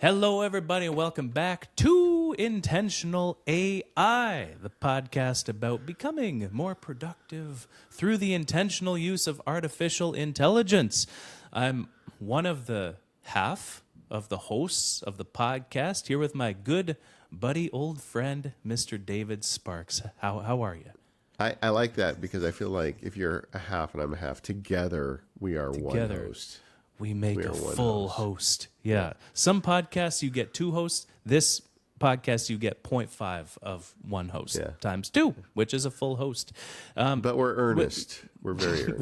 Hello, everybody, and welcome back to Intentional AI, the podcast about becoming more productive through the intentional use of artificial intelligence. I'm one of the half of the hosts of the podcast here with my good buddy, old friend, Mr. David Sparks. How are you? I like that because I feel like if you're a half and I'm a half, together we are one host. We make a full host. Yeah. Some podcasts you get two hosts. This podcast you get 0.5 of one host times two, which is a full host. But we're earnest. We're very earnest.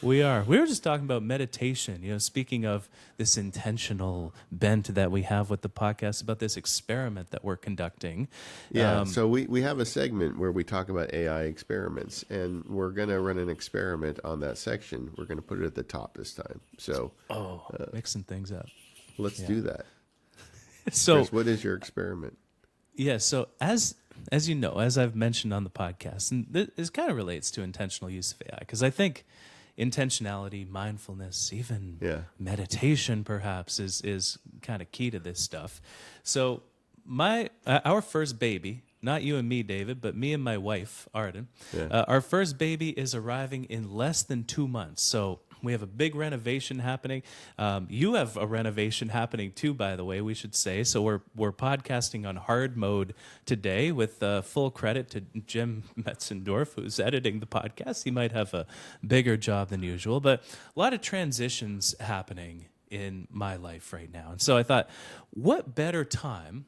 We are. We were just talking about meditation. You know, speaking of this intentional bent that we have with the podcast, about this experiment that we're conducting. Yeah. So we have a segment where we talk about AI experiments, and we're going to run an experiment on that section. We're going to put it at the top this time. So mixing things up. Let's do that. So, Chris, what is your experiment? Yeah. So as you know, as I've mentioned on the podcast, and this kind of relates to intentional use of AI, because I think intentionality, mindfulness, even meditation perhaps is kind of key to this stuff. So our first baby, not you and me, David, but me and my wife, Arden, our first baby is arriving in less than 2 months. So we have a big renovation happening. You have a renovation happening too, by the way, we should say. So we're podcasting on hard mode today with full credit to Jim Metzendorf, who's editing the podcast. He might have a bigger job than usual, but a lot of transitions happening in my life right now. And so I thought, what better time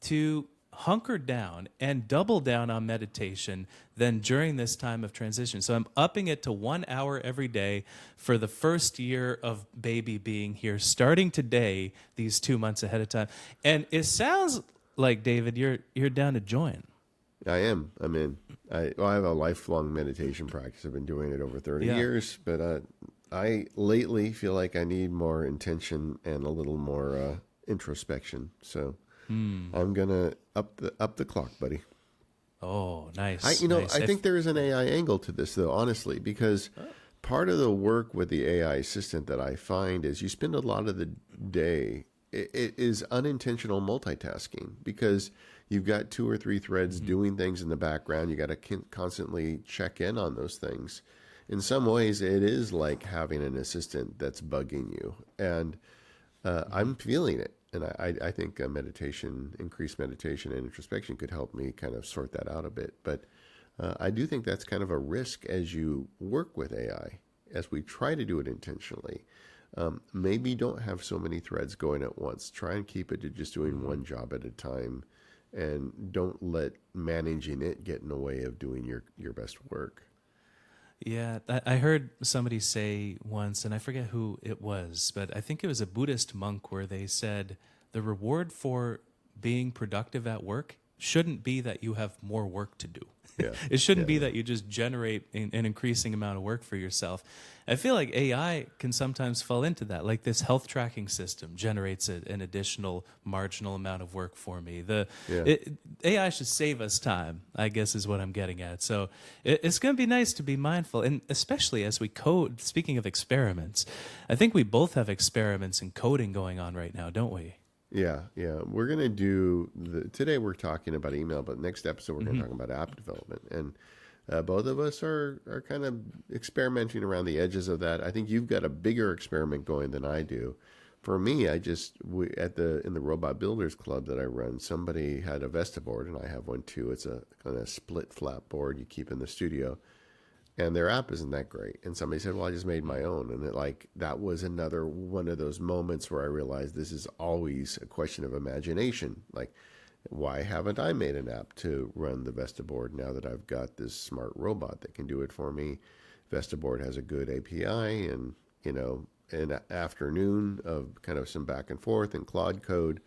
to hunker down and double down on meditation than during this time of transition. So I'm upping it to 1 hour every day for the first year of baby being here, starting today, these 2 months ahead of time. And it sounds like, David, you're down to join. I am. I'm in. I have a lifelong meditation practice. I've been doing it over 30 years, but I lately feel like I need more intention and a little more introspection. So I'm gonna up the clock, buddy. Oh, nice. I think there is an AI angle to this, though, honestly, because part of the work with the AI assistant that I find is you spend a lot of the day. It is unintentional multitasking because you've got 2 or 3 threads doing things in the background. You got to constantly check in on those things. In some ways, it is like having an assistant that's bugging you, and I'm feeling it. And I think increased meditation and introspection could help me kind of sort that out a bit. But I do think that's kind of a risk as you work with AI, as we try to do it intentionally. Maybe don't have so many threads going at once. Try and keep it to just doing one job at a time, and don't let managing it get in the way of doing your best work. Yeah, I heard somebody say once, and I forget who it was, but I think it was a Buddhist monk where they said the reward for being productive at work shouldn't be that you have more work to do. Yeah. It shouldn't be that you just generate an increasing amount of work for yourself. I feel like AI can sometimes fall into that. Like this health tracking system generates an additional marginal amount of work for me. AI should save us time, I guess is what I'm getting at. So it's going to be nice to be mindful. And especially as we code, speaking of experiments, I think we both have experiments in coding going on right now, don't we? Yeah. We're going to do, today we're talking about email, but next episode we're going to talk about app development. And both of us are kind of experimenting around the edges of that. I think you've got a bigger experiment going than I do. For me, in the Robot Builders Club that I run, somebody had a Vesta board, and I have one too. It's a kind of split flat board you keep in the studio. And their app isn't that great. And somebody said, well, I just made my own. And that was another one of those moments where I realized this is always a question of imagination. Like, why haven't I made an app to run the Vesta board now that I've got this smart robot that can do it for me? Vesta board has a good API, and, an afternoon of kind of some back and forth in Claude code.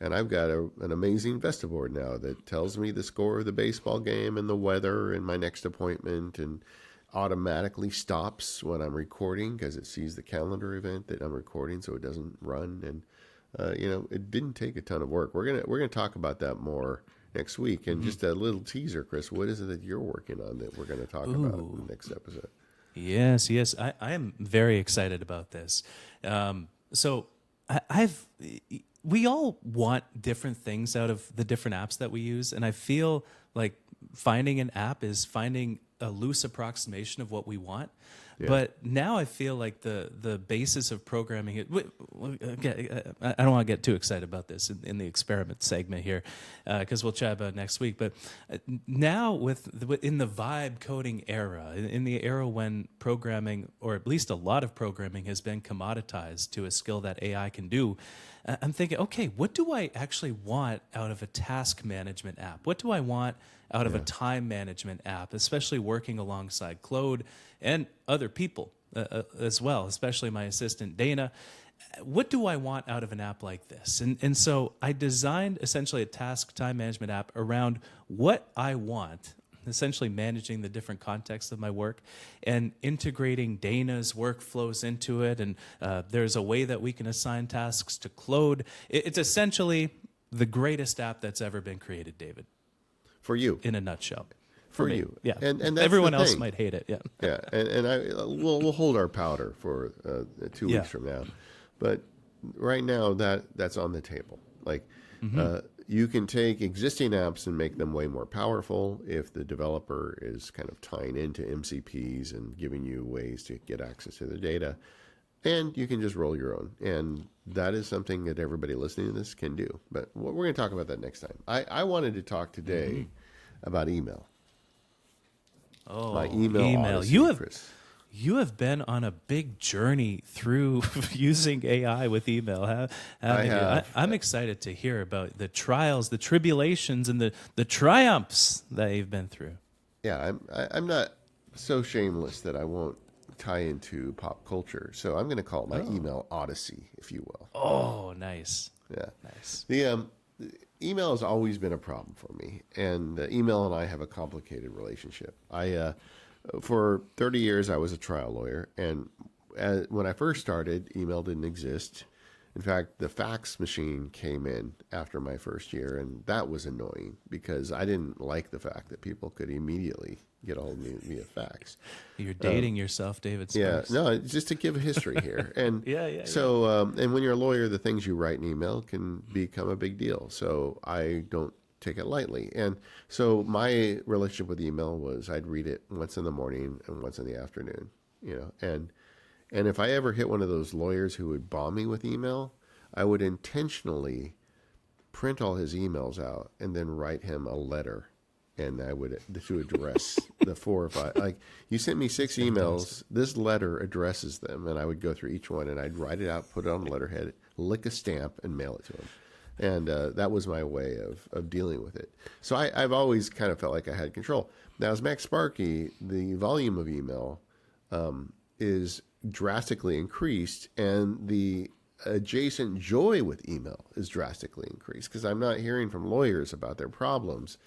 And I've got an amazing Vesta board now that tells me the score of the baseball game and the weather and my next appointment, and automatically stops when I'm recording because it sees the calendar event that I'm recording, so it doesn't run. And it didn't take a ton of work. We're gonna talk about that more next week. And just a little teaser, Chris. What is it that you're working on that we're going to talk about in the next episode? Yes, I am very excited about this. So I've we all want different things out of the different apps that we use. And I feel like finding an app is finding a loose approximation of what we want. Yeah. But now I feel like the basis of programming it. I don't want to get too excited about this in the experiment segment here, because we'll chat about it next week. But now in the vibe coding era, in the era when programming, or at least a lot of programming, has been commoditized to a skill that AI can do, I'm thinking, okay, what do I actually want out of a task management app? What do I want out of a time management app, especially working alongside Claude and other people as well, especially my assistant Dana? What do I want out of an app like this? And so I designed essentially a task time management app around what I want, essentially managing the different contexts of my work and integrating Dana's workflows into it. And there's a way that we can assign tasks to Claude. It's essentially the greatest app that's ever been created, David. For you. In a nutshell. For you. Yeah. And that's everyone else might hate it. Yeah. Yeah. We'll hold our powder for 2 weeks from now. But right now that's on the table. Like, you can take existing apps and make them way more powerful if the developer is kind of tying into MCPs and giving you ways to get access to the data. And you can just roll your own. And that is something that everybody listening to this can do. But we're going to talk about that next time. I wanted to talk today about email. Oh, my email. Odyssey, you have been on a big journey through using AI with email. I'm excited to hear about the trials, the tribulations, and the triumphs that you've been through. Yeah, I'm not so shameless that I won't tie into pop culture. So I'm going to call it my email Odyssey, if you will. Oh, nice. Yeah. Nice. The email has always been a problem for me, and email and I have a complicated relationship. For 30 years, I was a trial lawyer, and when I first started, email didn't exist. In fact, the fax machine came in after my first year, and that was annoying because I didn't like the fact that people could immediately get a hold of me via fax. You're dating yourself, David Sparks. Yeah, no, just to give a history here. And and when you're a lawyer, the things you write in email can become a big deal. So I don't take it lightly. And so my relationship with email was I'd read it once in the morning and once in the afternoon, and if I ever hit one of those lawyers who would bomb me with email, I would intentionally print all his emails out and then write him a letter. And I would to address the 4 or 5. Like, you sent me 6 emails. This letter addresses them, and I would go through each one and I'd write it out, put it on the letterhead, lick a stamp, and mail it to him. And that was my way of dealing with it. So I've always kind of felt like I had control. Now, as Mac Sparky, the volume of email is drastically increased, and the adjacent joy with email is drastically increased because I'm not hearing from lawyers about their problems.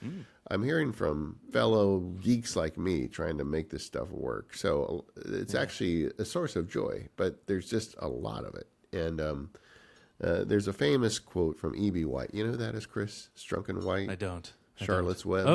I'm hearing from fellow geeks like me trying to make this stuff work. So it's actually a source of joy, but there's just a lot of it. And there's a famous quote from E.B. White. You know who that is, Chris? Strunk White? I don't. Charlotte's Web.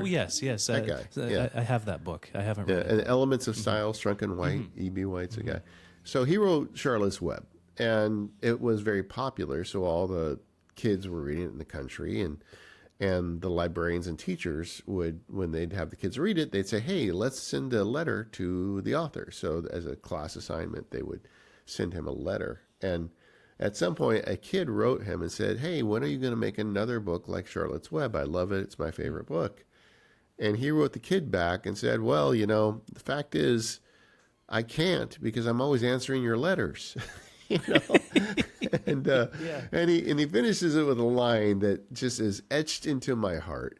Yes. That guy. Yeah. I have that book. I haven't read it. And Elements of Style, Strunk White. E.B. White's a guy. So he wrote Charlotte's Web. And it was very popular, so all the kids were reading it in the country, and the librarians and teachers would, when they'd have the kids read it, they'd say, hey, let's send a letter to the author. So as a class assignment, they would send him a letter. And at some point, a kid wrote him and said, hey, when are you going to make another book like Charlotte's Web? I love it. It's my favorite book. And he wrote the kid back and said, well, the fact is, I can't because I'm always answering your letters. And he finishes it with a line that just is etched into my heart.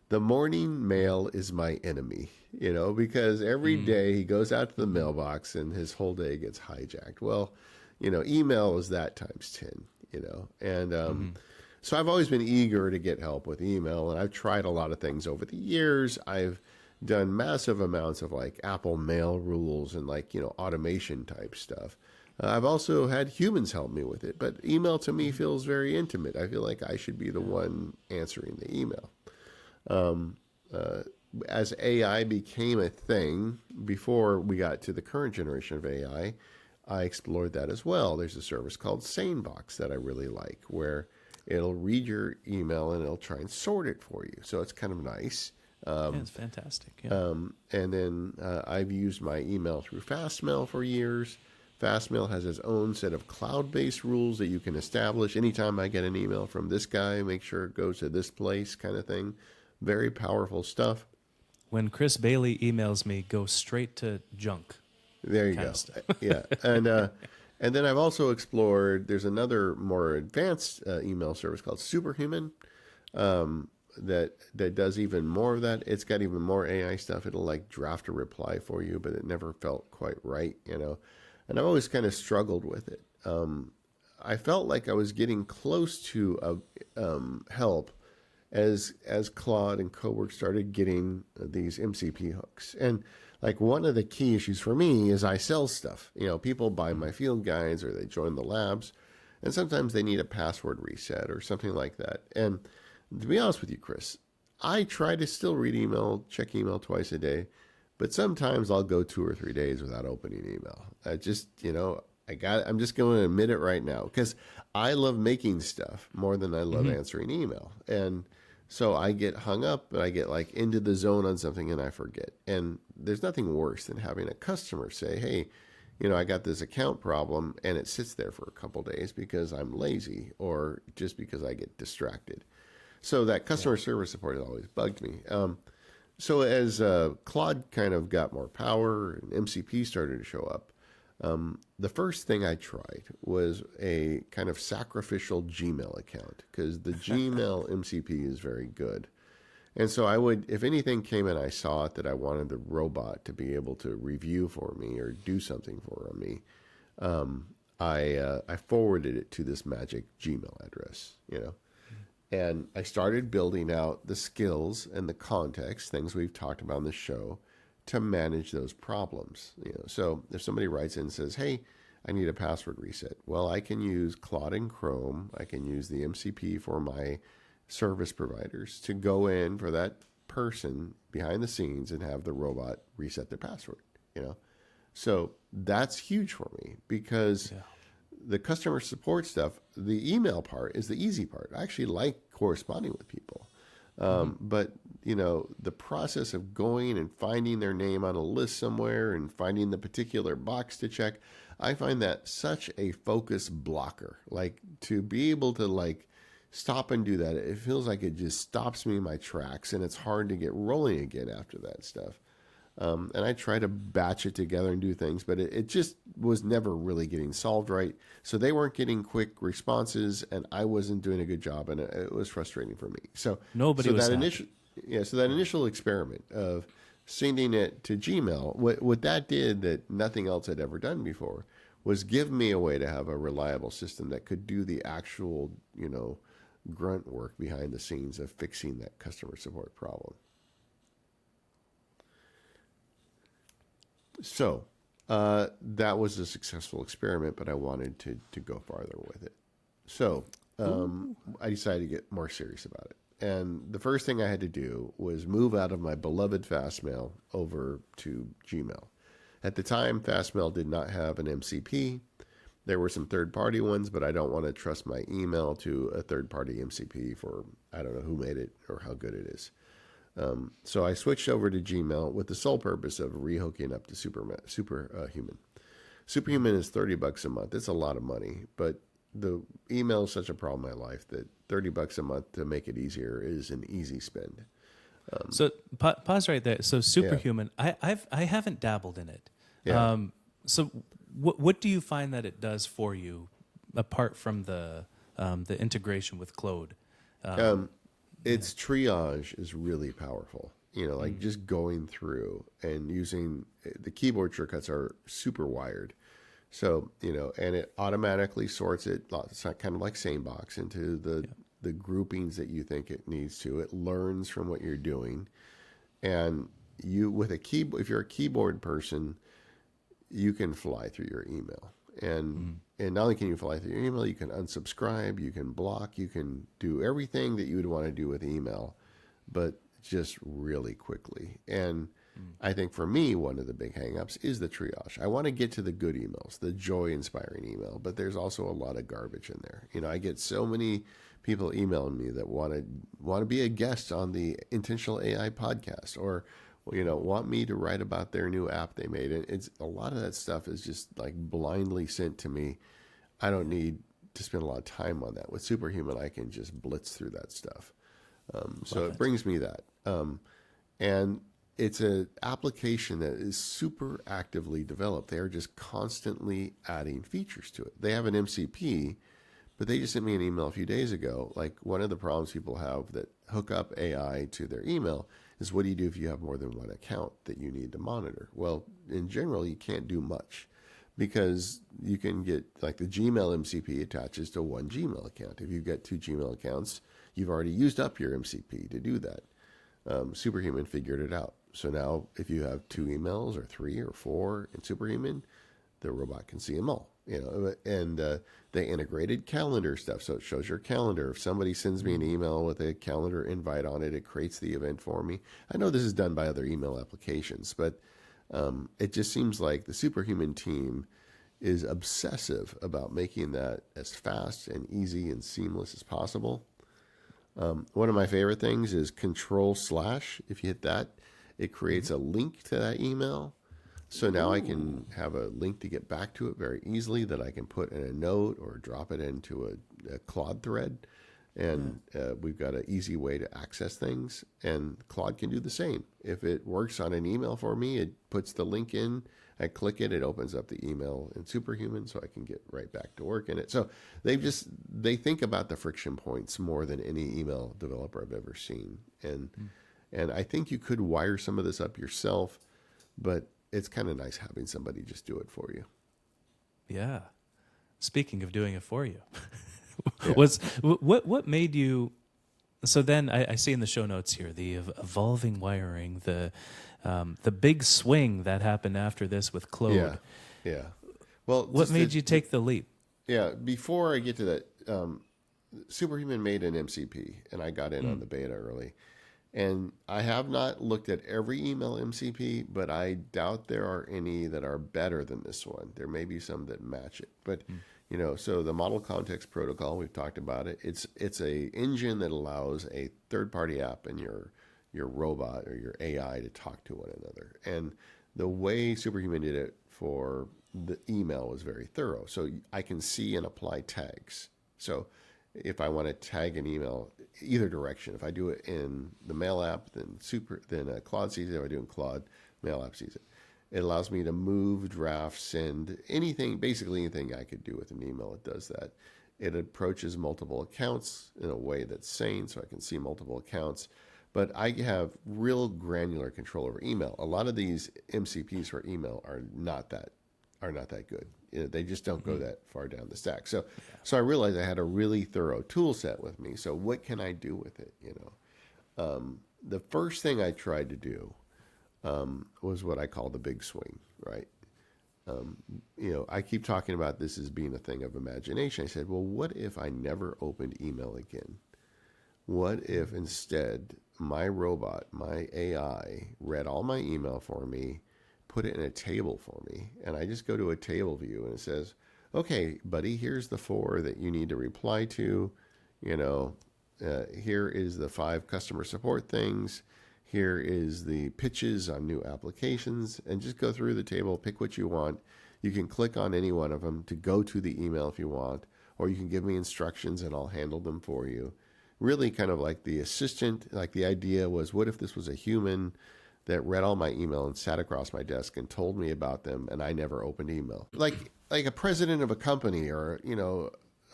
The morning mail is my enemy, because every day he goes out to the mailbox and his whole day gets hijacked. Well, email is that times 10, and so I've always been eager to get help with email, and I've tried a lot of things over the years. I've done massive amounts of like Apple Mail rules and automation type stuff. I've also had humans help me with it, but email to me feels very intimate. I feel like I should be the one answering the email. As AI became a thing, before we got to the current generation of AI, I explored that as well. There's a service called SaneBox that I really like, where it'll read your email and it'll try and sort it for you. So it's kind of nice. Yeah, it's fantastic. Yeah. And then I've used my email through Fastmail for years. Fastmail has its own set of cloud-based rules that you can establish. Anytime I get an email from this guy, make sure it goes to this place, kind of thing. Very powerful stuff. When Chris Bailey emails me, go straight to junk. There you go. Yeah. And then I've also explored, there's another more advanced email service called Superhuman that does even more of that. It's got even more AI stuff. It'll like draft a reply for you, but it never felt quite right, you know. And I've always kind of struggled with it. I felt like I was getting close to help as Claude and Cowork started getting these MCP hooks. And like one of the key issues for me is I sell stuff. You know, people buy my field guides or they join the labs, and sometimes they need a password reset or something like that. And to be honest with you, Chris, I try to still read email, check email twice a day, but sometimes I'll go 2 or 3 days without opening email. I just, you know, I'm just going to admit it right now because I love making stuff more than I love answering email. And so I get hung up and I get like into the zone on something and I forget. And there's nothing worse than having a customer say, hey, you know, I got this account problem, and it sits there for a couple days because I'm lazy or just because I get distracted. So that customer service support has always bugged me. So as Claude kind of got more power and MCP started to show up, the first thing I tried was a kind of sacrificial Gmail account because the Gmail MCP is very good. And so I would, if anything came in, I saw it that I wanted the robot to be able to review for me or do something for me. I forwarded it to this magic Gmail address, you know. And I started building out the skills and the context, things we've talked about on the show, to manage those problems. You know, so if somebody writes in and says, hey, I need a password reset. Well, I can use Claude and Chrome. I can use the MCP for my service providers to go in for that person behind the scenes and have the robot reset their password, you know. So that's huge for me because the customer support stuff, the email part is the easy part. I actually like corresponding with people. But, you know, the process of going and finding their name on a list somewhere and finding the particular box to check, I find that such a focus blocker. Like to be able to like stop and do that, it feels like it just stops me in my tracks and it's hard to get rolling again after that stuff. And I try to batch it together and do things, but it just was never really getting solved right. So they weren't getting quick responses, and I wasn't doing a good job, and it was frustrating for me. So nobody was that happy. So that initial experiment of sending it to Gmail, what that did that nothing else had ever done before was give me a way to have a reliable system that could do the actual, you know, grunt work behind the scenes of fixing that customer support problem. So that was a successful experiment, but I wanted to go farther with it. So I decided to get more serious about it. And the first thing I had to do was move out of my beloved Fastmail over to Gmail. At the time, Fastmail did not have an MCP. There were some third-party ones, but I don't want to trust my email to a third-party MCP for, I don't know who made it or how good it is. So I switched over to Gmail with the sole purpose of rehooking up to Superhuman. Superhuman is $30 a month. It's a lot of money, but the email is such a problem in my life that $30 a month to make it easier is an easy spend. So pause right there. So Superhuman, I haven't dabbled in it. Yeah. So what do you find that it does for you apart from the integration with Claude? Its triage is really powerful. You know, like just going through and using the keyboard shortcuts are super wired. So, you know, and it automatically sorts it. It's not kind of like SaneBox into the groupings that you think it needs to. It learns from what you're doing. And you, with a keyboard, if you're a keyboard person, you can fly through your email. And not only can you fly through your email, you can unsubscribe, you can block, you can do everything that you would want to do with email, but just really quickly. And I think for me, one of the big hangups is the triage. I want to get to the good emails, the joy-inspiring email, but there's also a lot of garbage in there. I get so many people emailing me that want to be a guest on the Intentional AI podcast, or want me to write about their new app they made. And it's a lot of that stuff is just like blindly sent to me. I don't need to spend a lot of time on that. With Superhuman, I can just blitz through that stuff. So it brings me that. And it's an application that is super actively developed. They are just constantly adding features to it. They have an MCP, but they just sent me an email a few days ago. Like, one of the problems people have that hook up AI to their email is, what do you do if you have more than one account that you need to monitor? Well, in general, you can't do much, because you can get, like, the Gmail MCP attaches to one Gmail account. If you've got two Gmail accounts, you've already used up your MCP to do that. Superhuman figured it out. So now if you have two emails or three or four in Superhuman, the robot can see them all. And they integrated calendar stuff, so it shows your calendar. If somebody sends me an email with a calendar invite on it, it creates the event for me. I know this is done by other email applications, but it just seems like the Superhuman team is obsessive about making that as fast and easy and seamless as possible. One of my favorite things is Control/. If you hit that, it creates a link to that email. So now I can have a link to get back to it very easily that I can put in a note or drop it into a Claude thread. And we've got an easy way to access things. And Claude can do the same. If it works on an email for me, it puts the link in. I click it, it opens up the email in Superhuman, so I can get right back to work in it. So they think about the friction points more than any email developer I've ever seen. And I think you could wire some of this up yourself, but it's kind of nice having somebody just do it for you. Yeah. Speaking of doing it for you, Yeah. what made you? So then I see in the show notes here the evolving wiring, the big swing that happened after this with Claude. Yeah. Well, what made you take the leap? Yeah. Before I get to that, Superhuman made an MCP, and I got in on the beta early. And I have not looked at every email MCP, but I doubt there are any that are better than this one. There may be some that match it, but so the Model Context Protocol, we've talked about it. It's a engine that allows a third-party app and your robot or your AI to talk to one another. And the way Superhuman did it for the email was very thorough. So I can see and apply tags. So if I want to tag an email either direction, if I do it in the Mail app, then Claude sees it. If I do it in Claude, Mail app sees it. It allows me to move, draft, send, basically anything I could do with an email. It does that. It approaches multiple accounts in a way that's sane, so I can see multiple accounts. But I have real granular control over email. A lot of these MCPs for email are not that good. They just don't go that far down the stack. So I realized I had a really thorough tool set with me. So what can I do with it? The first thing I tried to do was what I call the big swing, right? I keep talking about this as being a thing of imagination. I said, well, what if I never opened email again? What if instead my robot, my AI, read all my email for me, put it in a table for me, and I just go to a table view and it says, okay, buddy, here's the 4 that you need to reply to. Here is the 5 customer support things. Here is the pitches on new applications, and just go through the table, pick what you want. You can click on any one of them to go to the email if you want, or you can give me instructions and I'll handle them for you. Really kind of like the assistant. Like, the idea was, what if this was a human that read all my email and sat across my desk and told me about them, and I never opened email? Like a president of a company, or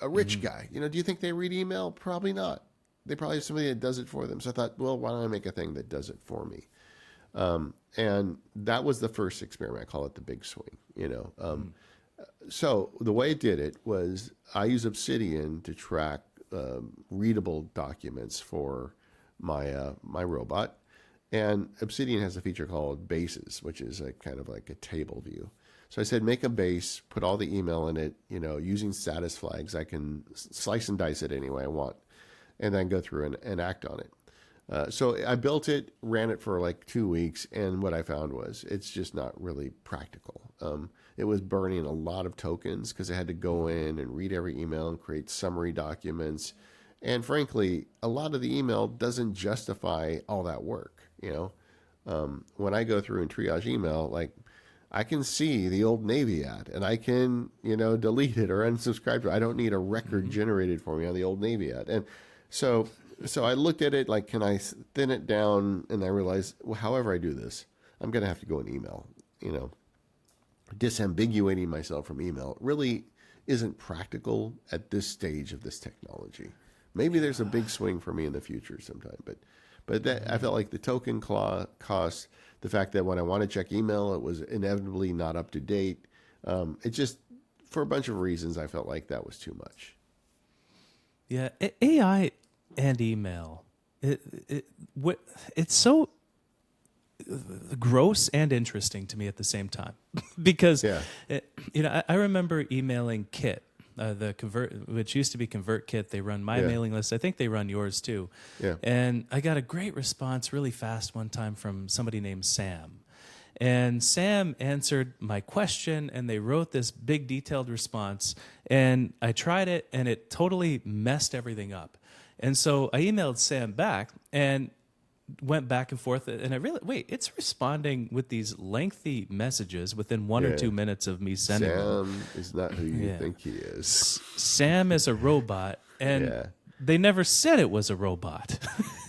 a rich guy. Do you think they read email? Probably not. They probably have somebody that does it for them. So I thought, well, why don't I make a thing that does it for me? And that was the first experiment. I call it the big swing. So the way it did it was, I use Obsidian to track readable documents for my robot. And Obsidian has a feature called bases, which is a kind of like a table view. So I said, make a base, put all the email in it, using status flags. I can slice and dice it any way I want, and then go through and act on it. So I built it, ran it for like 2 weeks, and what I found was it's just not really practical. It was burning a lot of tokens because I had to go in and read every email and create summary documents. And frankly, a lot of the email doesn't justify all that work. When I go through and triage email, like I can see the Old Navy ad and I can, delete it or unsubscribe to it. I don't need a record generated for me on the Old Navy ad. And so I looked at it like, can I thin it down? And I realized, well, however I do this, I'm going to have to go in email. Disambiguating myself from email really isn't practical at this stage of this technology. Maybe there's a big swing for me in the future sometime, but that I felt like the token cost, the fact that when I want to check email, it was inevitably not up to date. It just, for a bunch of reasons, I felt like that was too much. Yeah, AI and email, it's so gross and interesting to me at the same time because I remember emailing Kit, which used to be ConvertKit. They run my mailing list. I think they run yours too. Yeah. And I got a great response really fast one time from somebody named Sam. And Sam answered my question, and they wrote this big detailed response. And I tried it, and it totally messed everything up. And so I emailed Sam back and went back and forth, and I really it's responding with these lengthy messages within 1 or 2 minutes of me sending them. Sam is not who you think he is. Sam is a robot, and they never said it was a robot.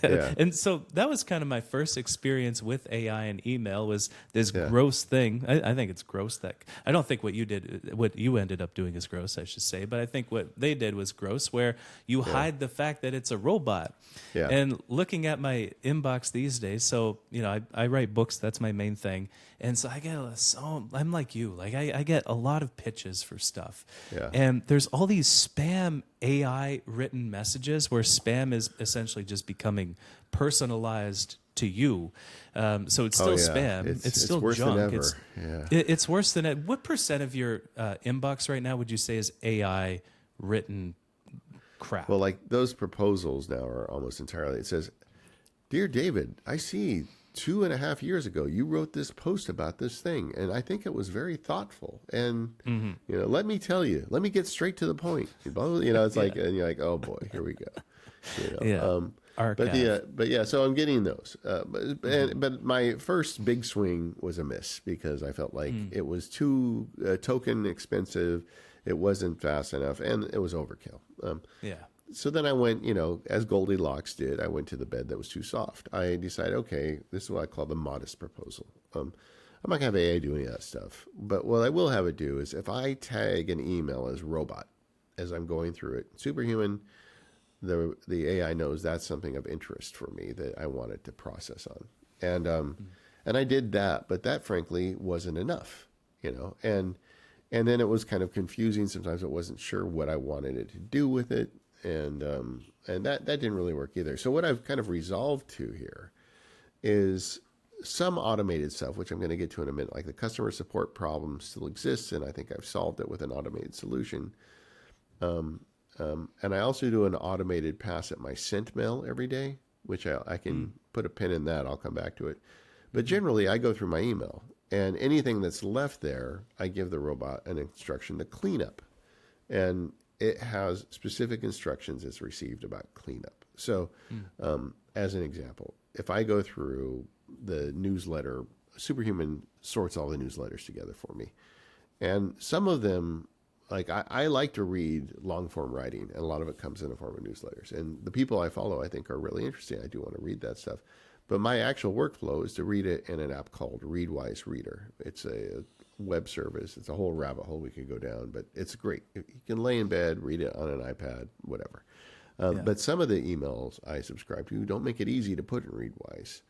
And so that was kind of my first experience with AI and email, was this gross thing. I think it's gross. That I don't think what you ended up doing is gross, I should say, but I think what they did was gross, where you hide the fact that it's a robot. Yeah. And looking at my inbox these days, so I write books. That's my main thing, and so I'm like you. Like I get a lot of pitches for stuff, and there's all these spam AI written messages where spam is essentially just becoming personalized to you. So it's still spam. It's still worse junk. Than ever. It's worse than it. What percent of your inbox right now would you say is AI written crap? Well, like those proposals now are almost entirely, it says, "Dear David, I see 2.5 years ago you wrote this post about this thing, and I think it was very thoughtful. And let me tell you, let me get straight to the point." It's like, and you're like, oh boy, here we go. So I'm getting those. But my first big swing was a miss because I felt like it was too token expensive. It wasn't fast enough, and it was overkill. So then I went, as Goldilocks did, I went to the bed that was too soft. I decided, okay, this is what I call the modest proposal. I'm not going to have AI do any of that stuff. But what I will have it do is if I tag an email as robot as I'm going through it, superhuman, the AI knows that's something of interest for me that I wanted to process on. And I did that, but that frankly wasn't enough, and then it was kind of confusing. Sometimes I wasn't sure what I wanted it to do with it. And that didn't really work either. So what I've kind of resolved to here is some automated stuff, which I'm going to get to in a minute. Like the customer support problem still exists, and I think I've solved it with an automated solution. And I also do an automated pass at my sent mail every day, which I can put a pin in that. I'll come back to it. But generally, I go through my email, and anything that's left there, I give the robot an instruction to clean up. And it has specific instructions it's received about cleanup. So as an example, if I go through the newsletter, Superhuman sorts all the newsletters together for me. And some of them, like I like to read long form writing, and a lot of it comes in the form of newsletters. And the people I follow, I think, are really interesting. I do want to read that stuff. But my actual workflow is to read it in an app called Readwise Reader. It's a web service. It's a whole rabbit hole we could go down, but it's great. You can lay in bed, read it on an iPad, whatever. But some of the emails I subscribe to don't make it easy to put in Readwise.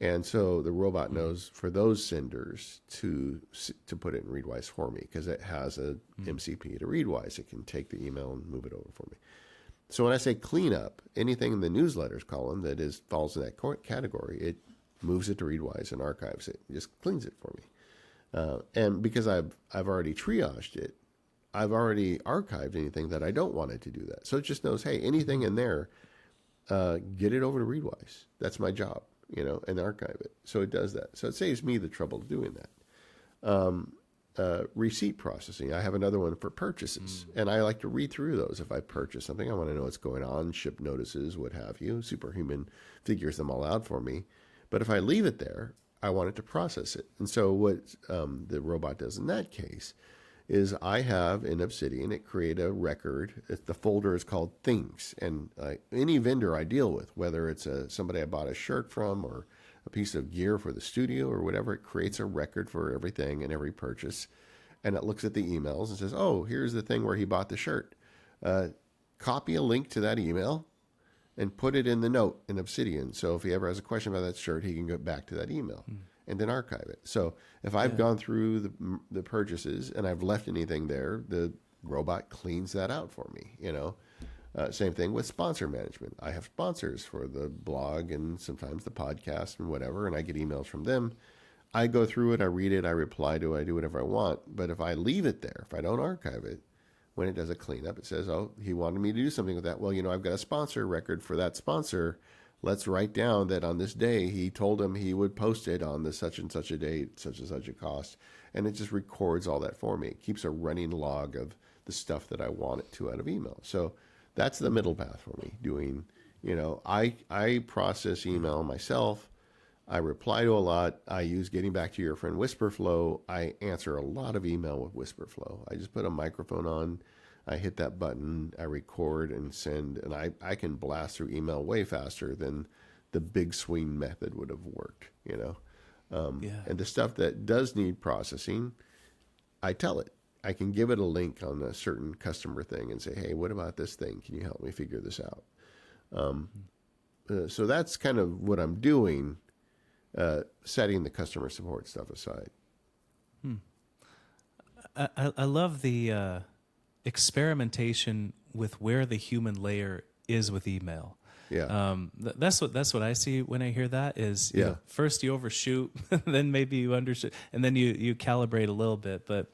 And so the robot knows for those senders to put it in Readwise for me, because it has a MCP to Readwise. It can take the email and move it over for me. So when I say cleanup, anything in the newsletters column that falls in that category, it moves it to Readwise and archives it, just cleans it for me. And because I've already triaged it, I've already archived anything that I don't want it to do that. So it just knows, hey, anything in there get it over to Readwise. That's my job, and archive it. So it does that. So it saves me the trouble of doing that. Receipt processing. I have another one for purchases, and I like to read through those. If I purchase something, I want to know what's going on, ship notices, what have you. Superhuman figures them all out for me. But if I leave it there, I want it to process it. And so what the robot does in that case is I have in Obsidian, it create a record. The folder is called Things. And any vendor I deal with, whether it's somebody I bought a shirt from or a piece of gear for the studio or whatever, it creates a record for everything and every purchase. And it looks at the emails and says, oh, here's the thing where he bought the shirt. Copy a link to that email and put it in the note in Obsidian. So if he ever has a question about that shirt, he can go back to that email and then archive it. So if I've gone through the purchases and I've left anything there, the robot cleans that out for me, Same thing with sponsor management. I have sponsors for the blog and sometimes the podcast and whatever, and I get emails from them. I go through it, I read it, I reply to it, I do whatever I want. But if I leave it there, if I don't archive it, when it does a cleanup, it says, oh, he wanted me to do something with that. Well, I've got a sponsor record for that sponsor. Let's write down that on this day, he told him he would post it on the such and such a date, such and such a cost. And it just records all that for me. It keeps a running log of the stuff that I want it to out of email. So that's the middle path for me doing, I process email myself. I reply to a lot. I use getting back to your friend WhisperFlow. I answer a lot of email with WhisperFlow. I just put a microphone on. I hit that button. I record and send. And I can blast through email way faster than the big swing method would have worked, And the stuff that does need processing, I tell it. I can give it a link on a certain customer thing and say, hey, what about this thing? Can you help me figure this out? So that's kind of what I'm doing. Setting the customer support stuff aside. I love the experimentation with where the human layer is with email. Yeah. That's what I see when I hear that is first you overshoot, then maybe you undershoot, and then you calibrate a little bit. But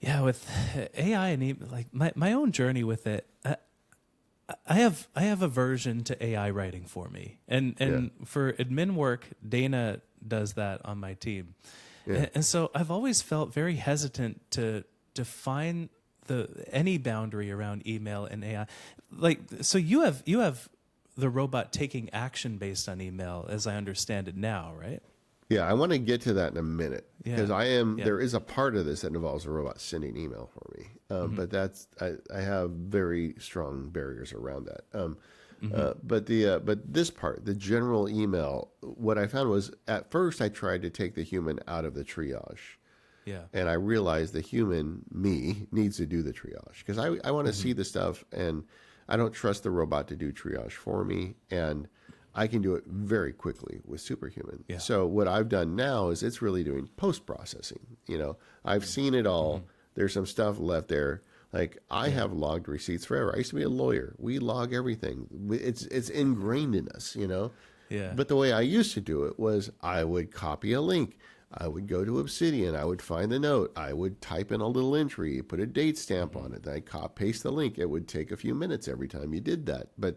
yeah, with AI and like my own journey with it, I have aversion to AI writing for me, and for admin work, Dana does that on my team, and so I've always felt very hesitant to define any boundary around email and AI. Like, so you have the robot taking action based on email, as I understand it now, right? Yeah, I want to get to that in a minute because there is a part of this that involves a robot sending email for me, but I have very strong barriers around that. But this part, the general email, what I found was at first I tried to take the human out of the triage. Yeah, and I realized the human, me, needs to do the triage because I want to see the stuff, and I don't trust the robot to do triage for me, and I can do it very quickly with Superhuman. Yeah. So what I've done now is it's really doing post-processing. I've seen it all. There's some stuff left there. Like I have logged receipts forever. I used to be a lawyer. We log everything. It's ingrained in us, Yeah. But the way I used to do it was I would copy a link. I would go to Obsidian. I would find the note. I would type in a little entry, put a date stamp on it. Then I'd paste the link. It would take a few minutes every time you did that. But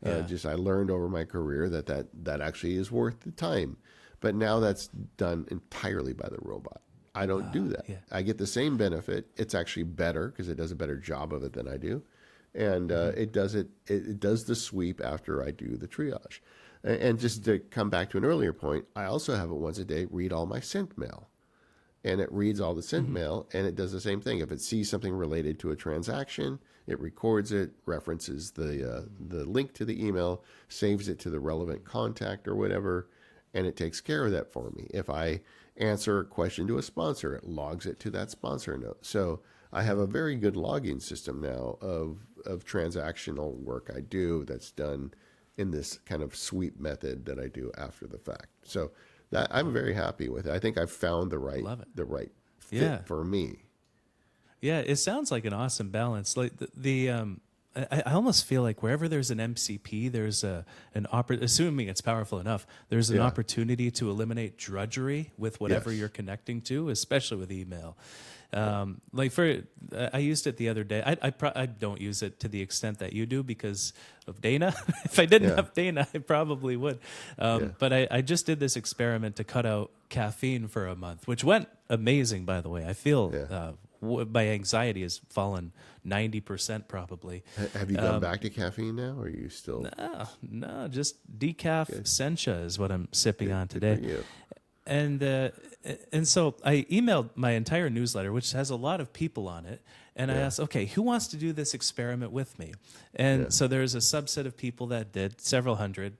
I learned over my career that actually is worth the time. But now that's done entirely by the robot. I don't do that. Yeah. I get the same benefit. It's actually better because it does a better job of it than I do. And it does the sweep after I do the triage. And just to come back to an earlier point, I also have it once a day read all my sent mail. And it reads all the sent mail, and it does the same thing. If it sees something related to a transaction, it records it, references the link to the email, saves it to the relevant contact or whatever, and it takes care of that for me. If I answer a question to a sponsor, it logs it to that sponsor note. So I have a very good logging system now of transactional work I do that's done in this kind of sweep method that I do after the fact. So that I'm very happy with it. I think I've found the right fit for me. Yeah, it sounds like an awesome balance. Like the I almost feel like wherever there's an MCP, there's assuming it's powerful enough, there's an opportunity to eliminate drudgery with whatever you're connecting to, especially with email. Like I used it the other day. I don't use it to the extent that you do because of Dana. If I didn't have Dana, I probably would. But I just did this experiment to cut out caffeine for a month, which went amazing, by the way. I feel my anxiety has fallen 90% probably. Have you gone back to caffeine now, or are you still? No, just decaf sencha is what I'm sipping on today. And so I emailed my entire newsletter, which has a lot of people on it, and I asked, okay, who wants to do this experiment with me? And so there's a subset of people that did. Several hundred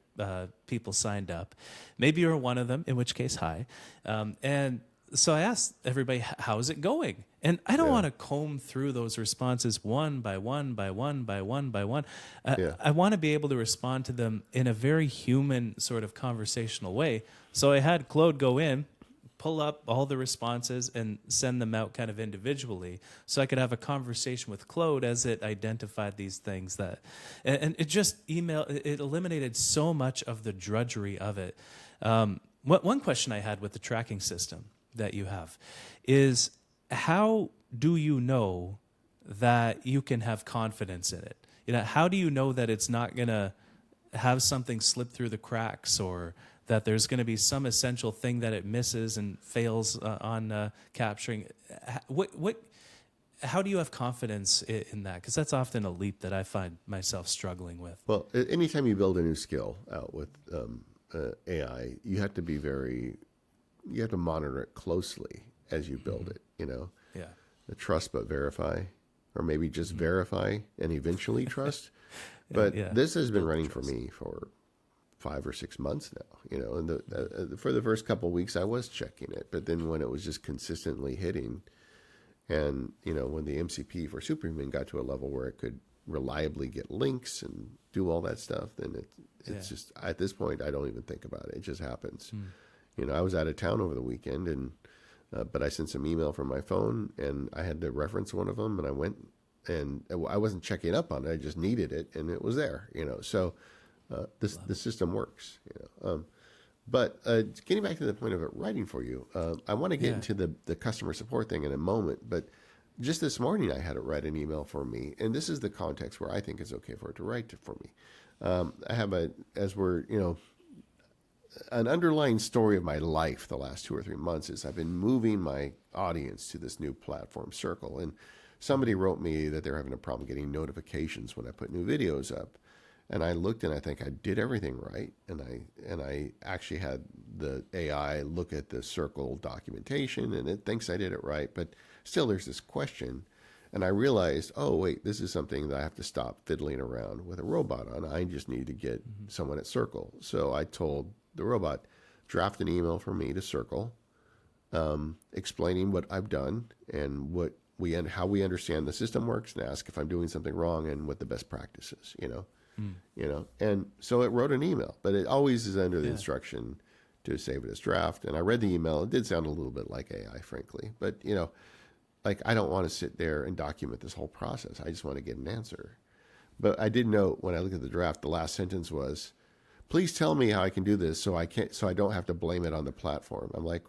people signed up. Maybe you're one of them, in which case, hi. And so I asked everybody, how's it going? And I don't want to comb through those responses one by one by one by one by one. I want to be able to respond to them in a very human sort of conversational way. So I had Claude go in, pull up all the responses and send them out kind of individually so I could have a conversation with Claude as it identified these things and it just it eliminated so much of the drudgery of it. One question I had with the tracking system that you have is, how do you know that you can have confidence in it? How do you know that it's not going to have something slip through the cracks, or that there's going to be some essential thing that it misses and fails on capturing? How do you have confidence in that? Because that's often a leap that I find myself struggling with. Well, anytime you build a new skill out with AI, you have to monitor it closely as you build it, The trust but verify, or maybe just verify and eventually trust. But this has been running for me for 5 or 6 months now, and for the first couple of weeks I was checking it, but then when it was just consistently hitting, and, when the MCP for Superhuman got to a level where it could reliably get links and do all that stuff, then it's just, at this point, I don't even think about it. It just happens. I was out of town over the weekend, and but I sent some email from my phone, and I had to reference one of them, and I went, and I wasn't checking up on it. I just needed it, and it was there, So the system works, But getting back to the point of it writing for you, I want to get into the customer support thing in a moment, but just this morning I had it write an email for me, and this is the context where I think it's okay for it to write for me. I have an underlying story of my life the last 2 or 3 months is I've been moving my audience to this new platform, Circle. And somebody wrote me that they're having a problem getting notifications when I put new videos up. And I looked, and I think I did everything right. And I actually had the AI look at the Circle documentation, and it thinks I did it right. But still, there's this question. And I realized, oh, wait, this is something that I have to stop fiddling around with a robot on. I just need to get someone at Circle. So I told the robot, draft an email for me to Circle, explaining what I've done and how we understand the system works, and ask if I'm doing something wrong and what the best practice is, And so it wrote an email, but it always is under the instruction to save it as draft. And I read the email. It did sound a little bit like AI, frankly, but I don't want to sit there and document this whole process. I just want to get an answer. But I did note when I looked at the draft, the last sentence was, please tell me how I can do this so I don't have to blame it on the platform. I'm like,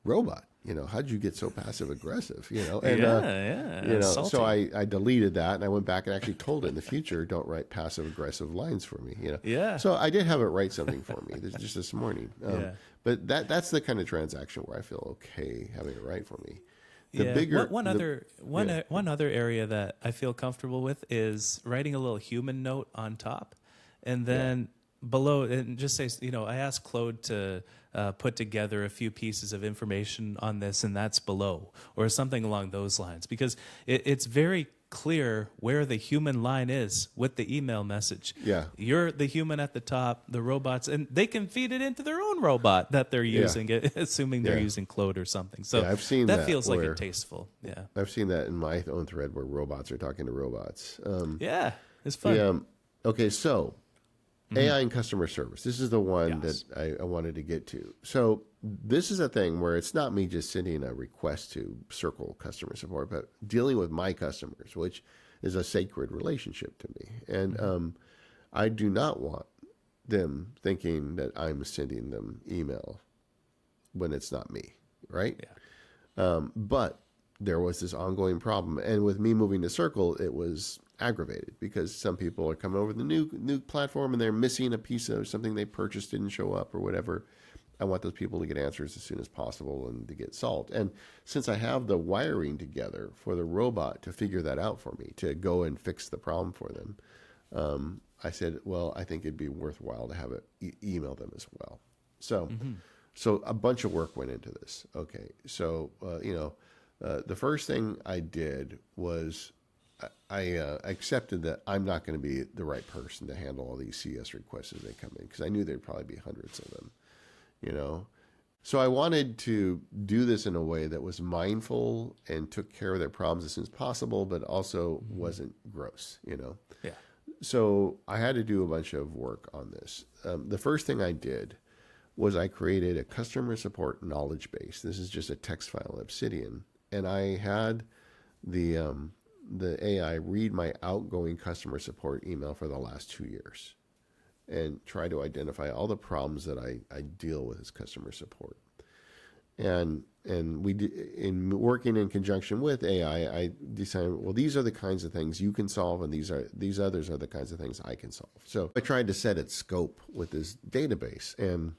robot, how'd you get so passive aggressive? And so I deleted that, and I went back and actually told it in the future, don't write passive aggressive lines for me. So I did have it write something for me just this morning. But that's the kind of transaction where I feel okay having it write for me. One other area that I feel comfortable with is writing a little human note on top, and then below, and just say, I asked Claude to put together a few pieces of information on this, and that's below, or something along those lines, because it's very clear where the human line is with the email message. Yeah. You're the human at the top, the robots, and they can feed it into their own robot that they're using, assuming they're using Claude or something. So I've seen that feels like a tasteful. Yeah. I've seen that in my own thread where robots are talking to robots. It's fun. Okay, so AI and customer service. This is the one that I wanted to get to. So this is a thing where it's not me just sending a request to Circle customer support, but dealing with my customers, which is a sacred relationship to me. And I do not want them thinking that I'm sending them email when it's not me, right? But there was this ongoing problem. And with me moving to Circle, it was aggravated because some people are coming over the new platform and they're missing a piece of something they purchased, didn't show up or whatever. I want those people to get answers as soon as possible and to get solved. And since I have the wiring together for the robot to figure that out for me, to go and fix the problem for them, I said, well, I think it'd be worthwhile to have it email them as well. So, so a bunch of work went into this. Okay, so the first thing I did was I accepted that I'm not going to be the right person to handle all these CS requests as they come in, because I knew there'd probably be hundreds of them. So I wanted to do this in a way that was mindful and took care of their problems as soon as possible, but also wasn't gross, Yeah. So I had to do a bunch of work on this. The first thing I did was I created a customer support knowledge base. This is just a text file in Obsidian. And I had the AI read my outgoing customer support email for the last 2 years and try to identify all the problems that I deal with as customer support. And we in working in conjunction with AI, I decided, well, these are the kinds of things you can solve, and these others are the kinds of things I can solve. So I tried to set its scope with this database, and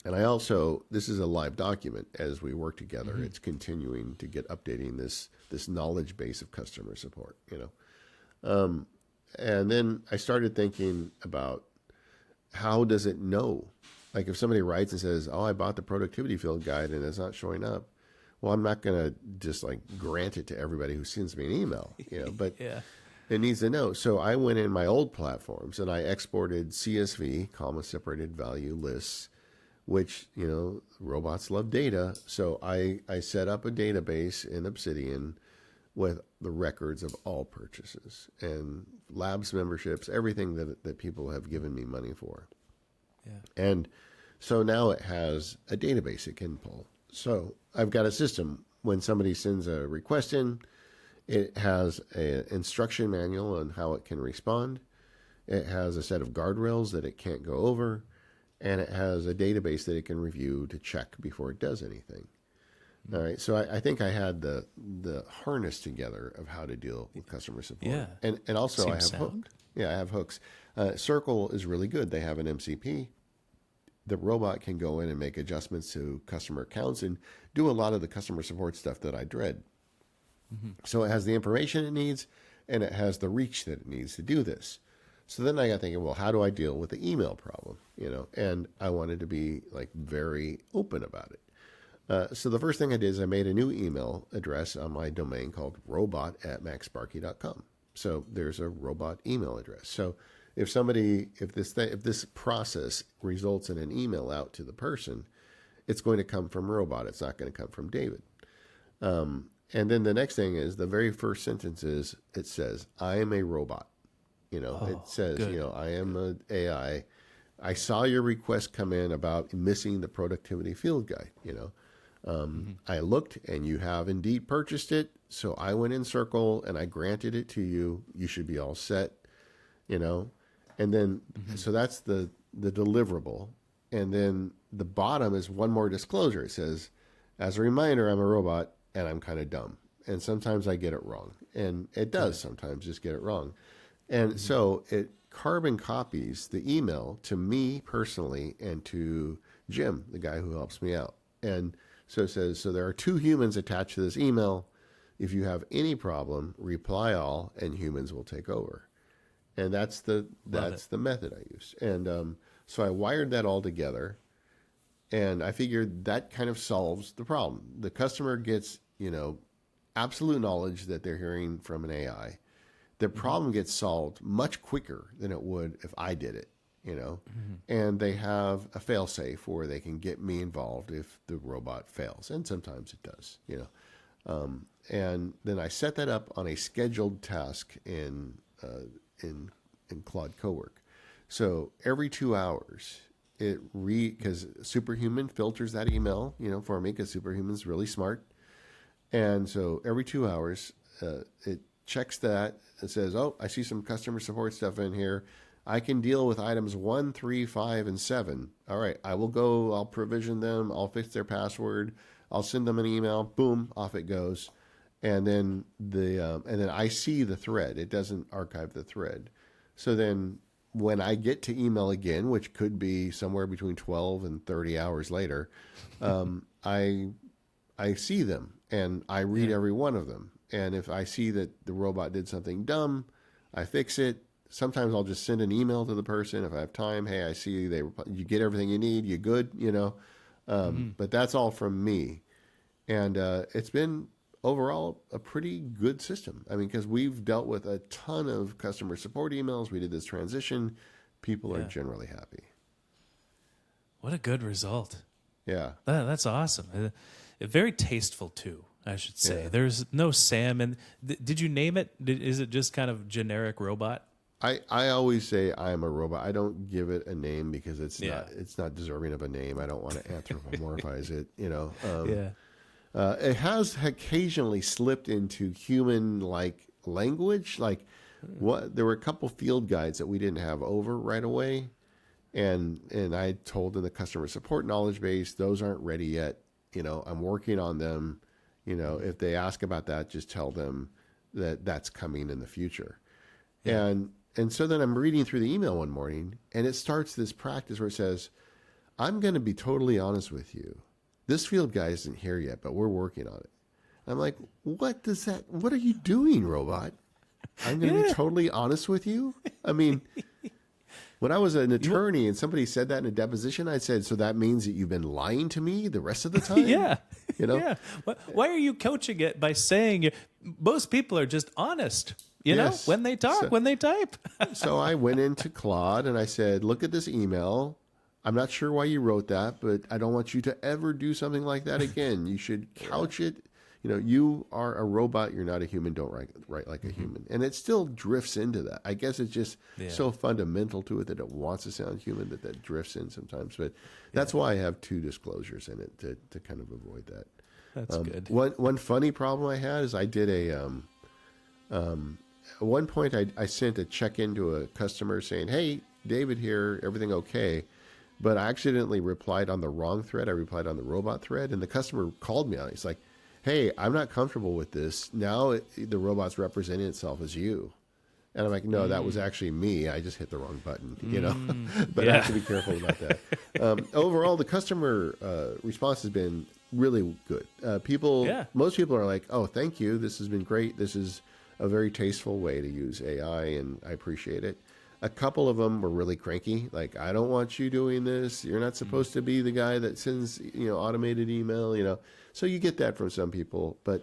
I also, this is a live document as we work together. It's continuing to get updating this knowledge base of customer support, and then I started thinking about, how does it know? Like if somebody writes and says, oh, I bought the productivity field guide and it's not showing up. Well, I'm not going to just like grant it to everybody who sends me an email, but it needs to know. So I went in my old platforms and I exported CSV, comma separated value lists, which, robots love data. So I set up a database in Obsidian with the records of all purchases and labs memberships, everything that people have given me money for. Yeah. And so now it has a database it can pull. So I've got a system. When somebody sends a request in, it has an instruction manual on how it can respond. It has a set of guardrails that it can't go over. And it has a database that it can review to check before it does anything. All right, so I think I had the harness together of how to deal with customer support. Yeah. And also I have hooks. Yeah, I have hooks. Circle is really good. They have an MCP. The robot can go in and make adjustments to customer accounts and do a lot of the customer support stuff that I dread. So it has the information it needs, and it has the reach that it needs to do this. So then I got thinking, well, how do I deal with the email problem? And I wanted to be like very open about it. So the first thing I did is I made a new email address on my domain called robot@maxsparky.com. So there's a robot email address. So if this process results in an email out to the person, it's going to come from robot. It's not going to come from David. And then the next thing is the very first sentence is, it says, I am a robot. It says, good. I am an AI. I saw your request come in about missing the productivity field guide, I looked and you have indeed purchased it. So I went in Circle and I granted it to you. You should be all set, and then, so that's the deliverable. And then the bottom is one more disclosure. It says, as a reminder, I'm a robot and I'm kind of dumb. And sometimes I get it wrong, and it does sometimes just get it wrong. And so it carbon copies the email to me personally and to Jim, the guy who helps me out. And so it says, so there are 2 humans attached to this email. If you have any problem, reply all, and humans will take over. And that's the method I use. And so I wired that all together, and I figured that kind of solves the problem. The customer gets, absolute knowledge that they're hearing from an AI. The problem gets solved much quicker than it would if I did it. And they have a fail-safe where they can get me involved if the robot fails. And sometimes it does, and then I set that up on a scheduled task in Claude Cowork. So every 2 hours, because Superhuman filters that email, for me, because Superhuman's really smart. And so every 2 hours, it checks that and says, oh, I see some customer support stuff in here. I can deal with items 1, 3, 5, and 7. All right, I'll provision them. I'll fix their password. I'll send them an email. Boom, off it goes. And then and then I see the thread. It doesn't archive the thread. So then when I get to email again, which could be somewhere between 12 and 30 hours later, I see them and I read every one of them. And if I see that the robot did something dumb, I fix it. Sometimes I'll just send an email to the person if I have time. Hey, I see you get everything you need. You good? But that's all from me. And it's been overall a pretty good system. I mean, because we've dealt with a ton of customer support emails. We did this transition. People are generally happy. What a good result. Yeah. That's awesome. Very tasteful too, I should say. Yeah. There's no Sam. And did you name it? Is it just kind of generic robot? I always say I'm a robot. I don't give it a name because it's not deserving of a name. I don't want to anthropomorphize it, it has occasionally slipped into human-like language. Like there were a couple field guides that we didn't have over right away. And I told in the customer support knowledge base, those aren't ready yet. I'm working on them. If they ask about that, just tell them that that's coming in the future. Yeah. And so then I'm reading through the email one morning, and it starts this practice where it says, I'm going to be totally honest with you. This field guide isn't here yet, but we're working on it. I'm like, what are you doing, robot? I'm going to be totally honest with you? I mean, when I was an attorney and somebody said that in a deposition, I said, so that means that you've been lying to me the rest of the time? Yeah. Yeah. Why are you coaching it by saying most people are just honest? When they talk, when they type. So I went into Claude and I said, look at this email. I'm not sure why you wrote that, but I don't want you to ever do something like that again. You should couch it. You are a robot. You're not a human. Don't write like a human. And it still drifts into that. I guess it's just so fundamental to it that it wants to sound human that drifts in sometimes. But that's why I have 2 disclosures in it to kind of avoid that. That's good. One funny problem I had is I did at one point, I sent a check-in to a customer saying, hey, David here, everything okay? But I accidentally replied on the wrong thread. I replied on the robot thread, and the customer called me on it. He's like, hey, I'm not comfortable with this. Now the robot's representing itself as you. And I'm like, no, that was actually me. I just hit the wrong button, But I have to be careful about that. Overall, the customer response has been really good. Most people are like, oh, thank you. This has been great. This is a very tasteful way to use AI, and I appreciate it. A couple of them were really cranky, like, I don't want you doing this. You're not supposed to be the guy that sends, automated email, So you get that from some people, but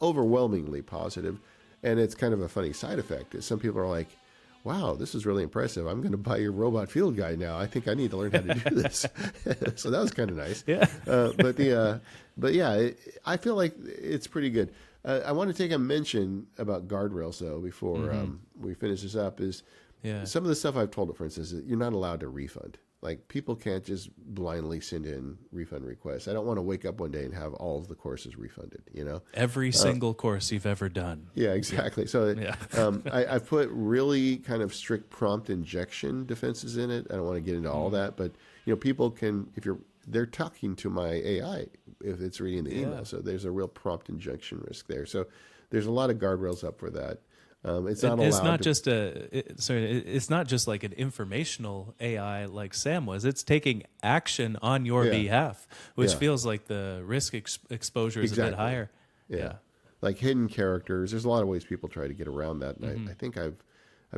overwhelmingly positive. And it's kind of a funny side effect. Is some people are like, wow, this is really impressive. I'm going to buy your robot field guide now. I think I need to learn how to do this. So that was kind of nice. Yeah. But yeah, I feel like it's pretty good. I want to take a mention about guardrails, though, before we finish this up, is some of the stuff I've told it, for instance, is you're not allowed to refund. Like, people can't just blindly send in refund requests. I don't want to wake up one day and have all of the courses refunded, Every single course you've ever done. Yeah, exactly. So I've put really kind of strict prompt injection defenses in it. I don't want to get into all that, but, people can, they're talking to my AI if it's reading the email. So there's a real prompt injection risk there. So there's a lot of guardrails up for that. It's not allowed. It's not just like an informational AI like Sam was. It's taking action on your behalf, which feels like the risk exposure is a bit higher. Yeah, like hidden characters. There's a lot of ways people try to get around that, and I think I've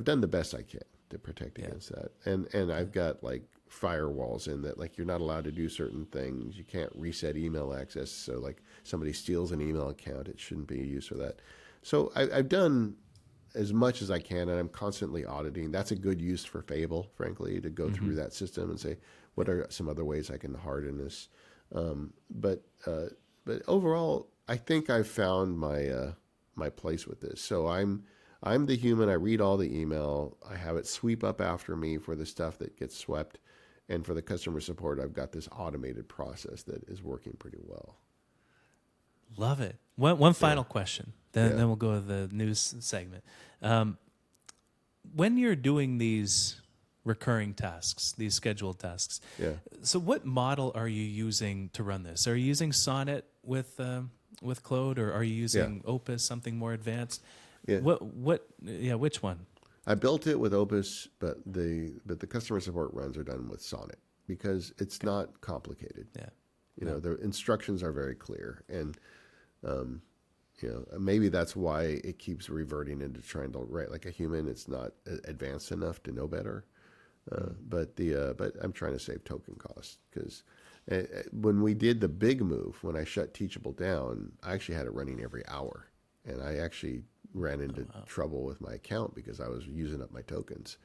done the best I can to protect against that. And I've got like firewalls in that, like, you're not allowed to do certain things. You can't reset email access. So like somebody steals an email account, it shouldn't be used for that. So I've done as much as I can, and I'm constantly auditing. That's a good use for Fable, frankly, to go through that system and say, what are some other ways I can harden this? But overall, I think I've found my place with this. So I'm the human. I read all the email. I have it sweep up after me for the stuff that gets swept. And for the customer support, I've got this automated process that is working pretty well. Love it. One final question, then we'll go to the news segment. When you're doing these recurring tasks, these scheduled tasks, so what model are you using to run this? Are you using Sonnet with Claude, or are you using Opus, something more advanced? Yeah. Which one? I built it with Opus, but the customer support runs are done with Sonnet because it's not complicated. Yeah. You know, the instructions are very clear, and maybe that's why it keeps reverting into trying to write like a human. It's not advanced enough to know better. But I'm trying to save token costs because when we did the big move, when I shut Teachable down, I actually had it running every hour, and I actually ran into trouble with my account because I was using up my tokens.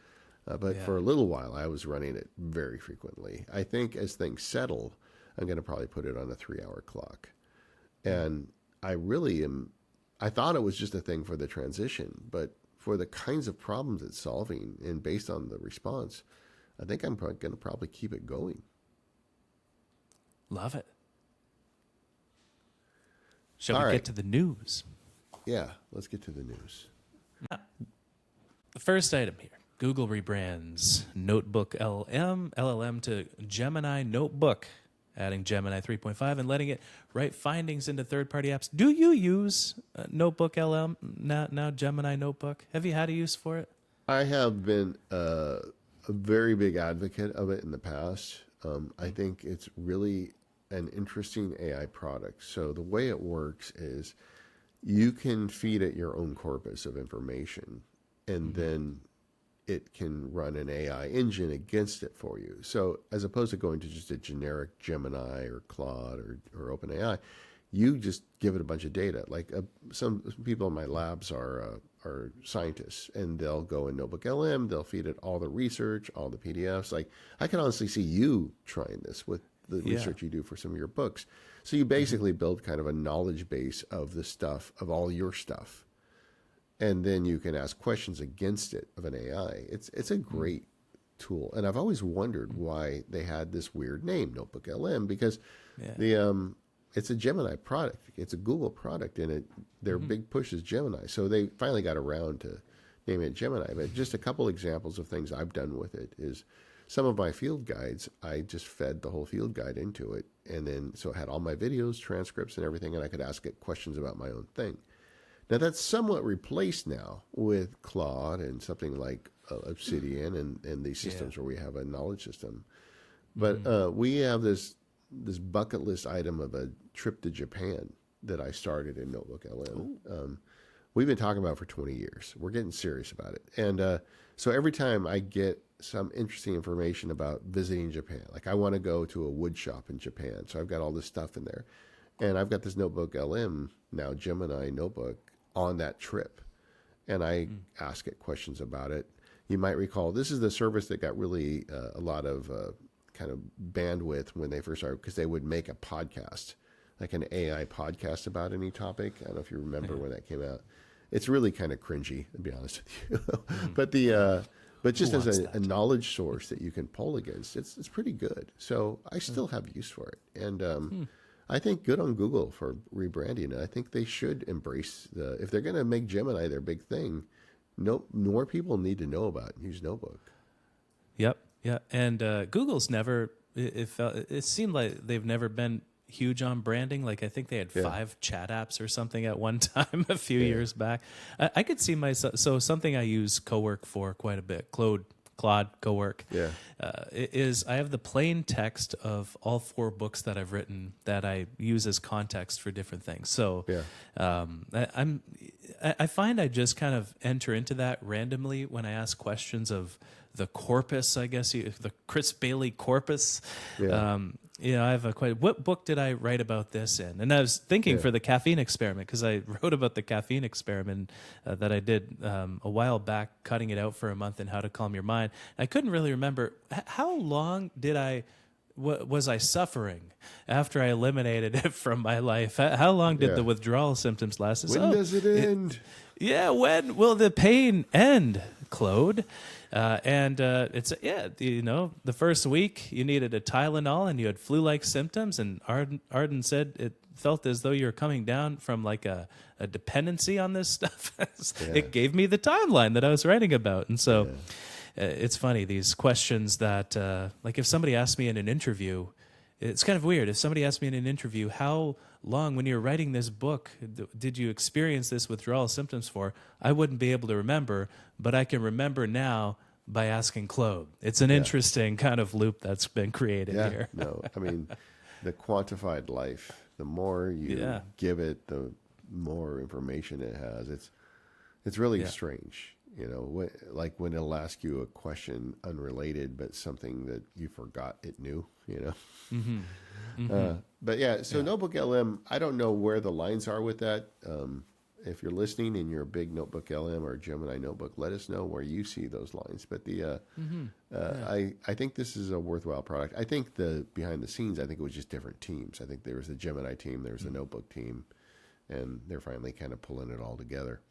But for a little while, I was running it very frequently. I think as things settle, I'm going to probably put it on a 3-hour clock. And I really am, I thought it was just a thing for the transition, but for the kinds of problems it's solving and based on the response, I think I'm going to probably keep it going. Love it. Shall we get to the news? Yeah, let's get to the news. The first item here. Google rebrands Notebook LLM to Gemini Notebook, adding Gemini 3.5 and letting it write findings into third-party apps. Do you use Notebook LLM, now Gemini Notebook? Have you had a use for it? I have been a very big advocate of it in the past. I think it's really an interesting AI product. So the way it works is you can feed it your own corpus of information, and then it can run an AI engine against it for you. So as opposed to going to just a generic Gemini or Claude or OpenAI, you just give it a bunch of data. Like some people in my labs are scientists, and they'll go in Notebook LM, they'll feed it all the research, all the PDFs. Like I can honestly see you trying this with the research you do for some of your books. So you basically build kind of a knowledge base of the stuff, of all your stuff. And then you can ask questions against it of an AI. It's a great tool. And I've always wondered why they had this weird name, Notebook LM, because it's a Gemini product. It's a Google product, and their big push is Gemini. So they finally got around to naming it Gemini. But just a couple examples of things I've done with it is some of my field guides, I just fed the whole field guide into it. And then so it had all my videos, transcripts, and everything, and I could ask it questions about my own thing. Now, that's somewhat replaced now with Claude and something like Obsidian and these systems where we have a knowledge system. But we have this bucket list item of a trip to Japan that I started in Notebook LM. We've been talking about it for 20 years. We're getting serious about it. And so every time I get some interesting information about visiting Japan, like I want to go to a wood shop in Japan, so I've got all this stuff in there. And I've got this Notebook LM, now Gemini Notebook, on that trip, and I ask it questions about it. You might recall this is the service that got really a lot of kind of bandwidth when they first started, because they would make a podcast, like an AI podcast about any topic. I don't know if you remember when that came out. It's really kind of cringy, to be honest with you. But just as a knowledge source that you can poll against, it's pretty good. So I still have use for it, and I think good on Google for rebranding it. I think they should embrace if they're going to make Gemini their big thing, more people need to know about and use Notebook. Yep. Yeah. And Google's never, it seemed like they've never been huge on branding. Like I think they had 5 chat apps or something at one time a few years back. I could see myself, so something I use Cowork for quite a bit, Claude Cowork, is I have the plain text of all 4 books that I've written that I use as context for different things. So I find I just kind of enter into that randomly when I ask questions of the corpus, I guess, the Chris Bailey corpus. I have what book did I write about this in? And I was thinking for the caffeine experiment, because I wrote about the caffeine experiment that I did a while back, cutting it out for a month and how to calm your mind. I couldn't really remember how long was I suffering after I eliminated it from my life? How long did the withdrawal symptoms last? When does it end? When will the pain end? Claude, and it's the first week you needed a Tylenol and you had flu-like symptoms, and Arden said it felt as though you were coming down from like a dependency on this stuff. It gave me the timeline that I was writing about, and so it's funny, these questions that like if somebody asked me in an interview. It's kind of weird. If somebody asked me in an interview, how long, when you were writing this book, did you experience this withdrawal symptoms for? I wouldn't be able to remember, but I can remember now by asking Claude. It's an interesting kind of loop that's been created here. No, I mean, the quantified life, the more you give it, the more information it has. It's really strange. Like when it'll ask you a question unrelated, but something that you forgot it knew, But so Notebook LM, I don't know where the lines are with that. If you're listening and you're a big Notebook LM or Gemini Notebook, let us know where you see those lines. But I think this is a worthwhile product. I think behind the scenes, I think it was just different teams. I think there was a Gemini team, there was a Notebook team, and they're finally kind of pulling it all together.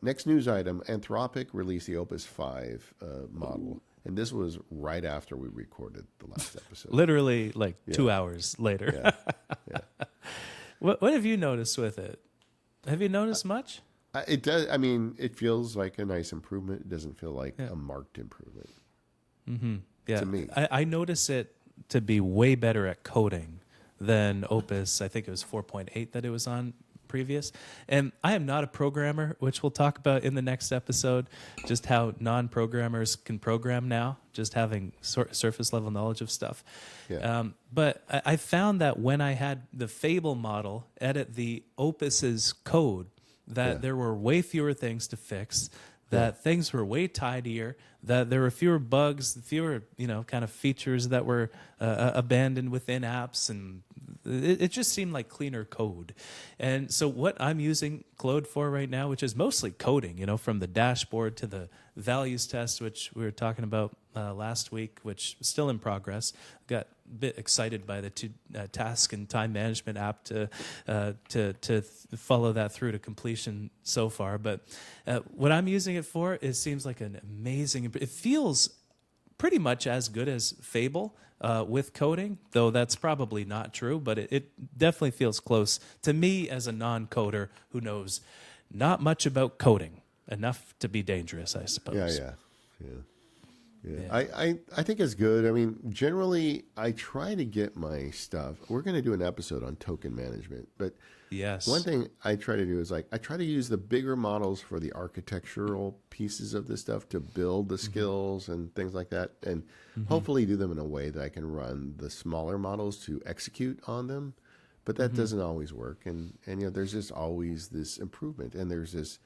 Next news item, Anthropic released the Opus 5 model. And this was right after we recorded the last episode. Literally like 2 hours later. What have you noticed with it? Have you noticed much? It does. I mean, it feels like a nice improvement. It doesn't feel like a marked improvement. Yeah. To me. I notice it to be way better at coding than Opus. I think it was 4.8 that it was on previous. And I am not a programmer, which we'll talk about in the next episode, just how non-programmers can program now, just having surface level knowledge of stuff. But I found that when I had the Fable model edit the Opus's code, that there were way fewer things to fix, that things were way tidier, that there were fewer bugs, fewer kind of features that were abandoned within apps, and it just seemed like cleaner code. And so what I'm using Claude for right now, which is mostly coding, from the dashboard to the values test, which we were talking about last week, which is still in progress. Got a bit excited by the task and time management app to follow that through to completion so far. But what I'm using it for, it seems like an amazing. It feels pretty much as good as Fable with coding, though that's probably not true, but it definitely feels close to me as a non-coder who knows not much about coding, enough to be dangerous, I suppose. Yeah. I think it's good. I mean, generally, I try to get my stuff. We're going to do an episode on token management, but one thing I try to do is I try to use the bigger models for the architectural pieces of this stuff to build the skills and things like that, and hopefully do them in a way that I can run the smaller models to execute on them. But that doesn't always work, and there's just always this improvement, and there's this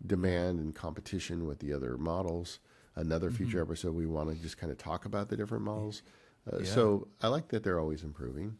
demand and competition with the other models. Another future episode, we want to just kind of talk about the different models. So I like that they're always improving.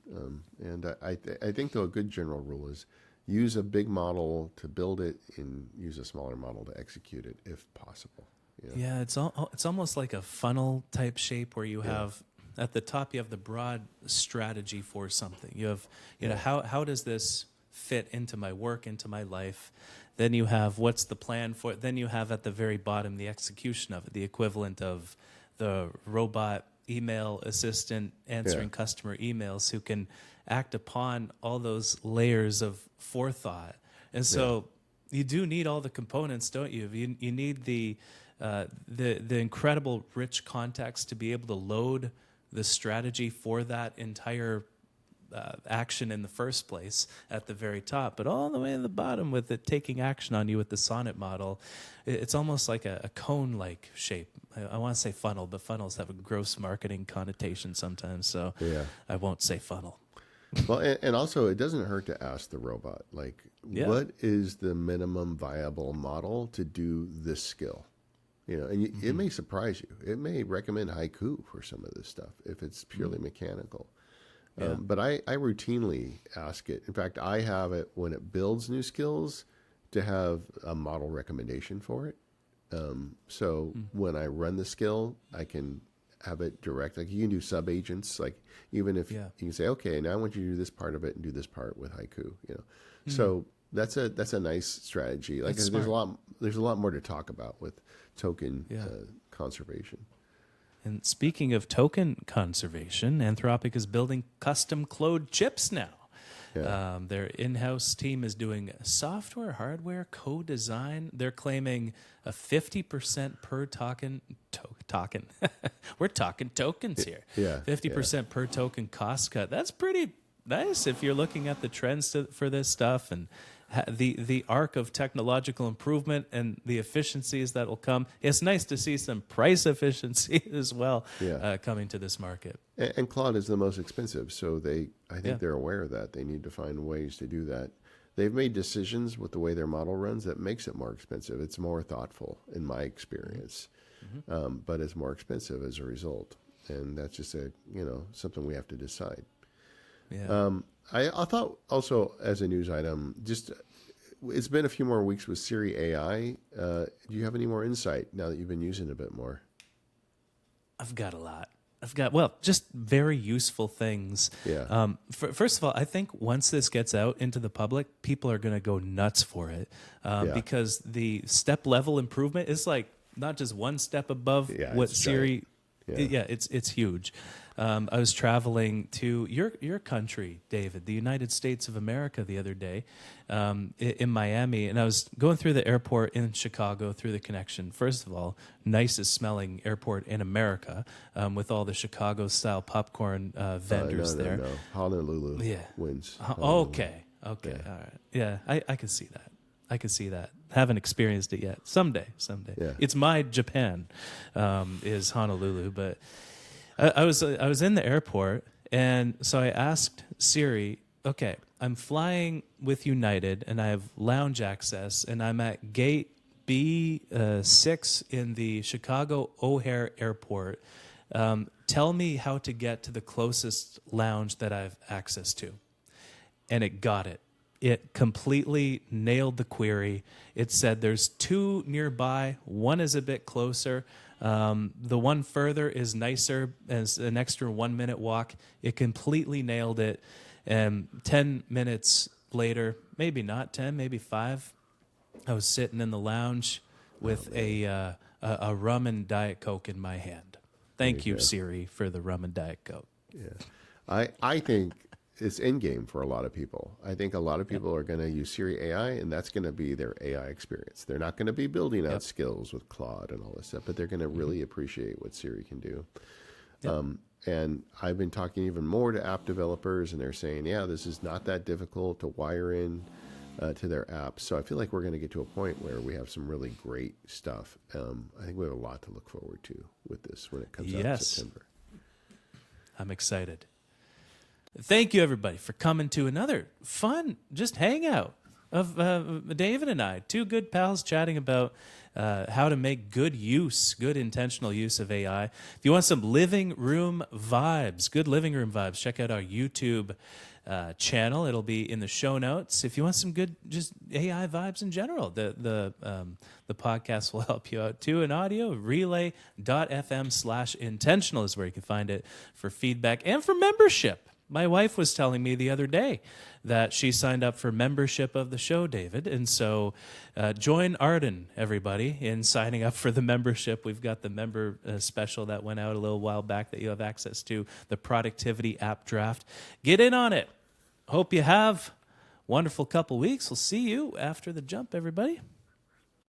And I think, though, a good general rule is use a big model to build it and use a smaller model to execute it if possible. Yeah, it's almost like a funnel type shape where you have at the top you have the broad strategy for something. You have how does this fit into my work, into my life? Then you have what's the plan for it. Then you have at the very bottom the execution of it, the equivalent of the robot email assistant answering customer emails who can act upon all those layers of forethought. And so you do need all the components, don't you? You need the incredible rich context to be able to load the strategy for that entire action in the first place at the very top, but all the way at the bottom with it taking action on you with the Sonnet model. It's almost like a cone-like shape. I want to say funnel, but funnels have a gross marketing connotation sometimes, so I won't say funnel. Well, and also it doesn't hurt to ask the robot, what is the minimum viable model to do this skill? And it may surprise you. It may recommend haiku for some of this stuff if it's purely mechanical. But I routinely ask it. In fact, I have it when it builds new skills to have a model recommendation for it. So when I run the skill, I can have it direct. Like you can do sub agents. Like even if you can say, okay, now I want you to do this part of it and do this part with haiku. So that's a nice strategy. Like there's a lot more to talk about with token conservation. And speaking of token conservation, Anthropic is building custom cloned chips now. Yeah. Their in-house team is doing software, hardware, co-design. They're claiming a 50% per token. We're talking tokens here. 50% per token cost cut. That's pretty nice if you're looking at the trends for this stuff and the arc of technological improvement and the efficiencies that will come. It's nice to see some price efficiency as well coming to this market. And Claude is the most expensive, so I think they're aware of that. They need to find ways to do that. They've made decisions with the way their model runs that makes it more expensive. It's more thoughtful, in my experience, but it's more expensive as a result. And that's just something we have to decide. Yeah. I thought also as a news item, it's been a few more weeks with Siri AI. Do you have any more insight now that you've been using it a bit more? I've got a lot. Just very useful things. Yeah. First of all, I think once this gets out into the public, people are going to go nuts for it because the step level improvement is like not just one step above what Siri. It's huge. I was traveling to your country, David, the United States of America, the other day in Miami, and I was going through the airport in Chicago through the connection. First of all, nicest smelling airport in America with all the Chicago-style popcorn vendors there. No. Honolulu wins. Honolulu. Okay, all right. Yeah, I can see that. Haven't experienced it yet. Someday. Yeah. It's my Japan, is Honolulu. But I was in the airport, and so I asked Siri, okay, I'm flying with United, and I have lounge access, and I'm at gate B6 in the Chicago O'Hare Airport. Tell me how to get to the closest lounge that I have access to. And it got it. It completely nailed the query. It said there's two nearby. One is a bit closer. The one further is nicer, as an extra 1 minute walk. It completely nailed it. And 10 minutes later, maybe not 10, maybe 5, I was sitting in the lounge with a rum and Diet Coke in my hand. Thank you, Siri, for the rum and Diet Coke. Yeah, I think it's in game for a lot of people. I think a lot of people are going to use Siri AI, and that's going to be their AI experience. They're not going to be building out skills with Claude and all this stuff, but they're going to really appreciate what Siri can do. And I've been talking even more to app developers, and they're saying, this is not that difficult to wire in to their apps. So I feel like we're going to get to a point where we have some really great stuff. I think we have a lot to look forward to with this when it comes out in September. I'm excited. Thank you, everybody, for coming to another fun just hangout of David and I, two good pals chatting about how to make good intentional use of AI. If you want some good living room vibes, check out our YouTube channel. It'll be in the show notes. If you want some good just AI vibes in general, the podcast will help you out too. In audio, relay.fm/intentional is where you can find it for feedback and for membership. My wife was telling me the other day that she signed up for membership of the show, David. And so join Arden, everybody, in signing up for the membership. We've got the member special that went out a little while back that you have access to, the productivity app draft. Get in on it. Hope you have a wonderful couple weeks. We'll see you after the jump, everybody.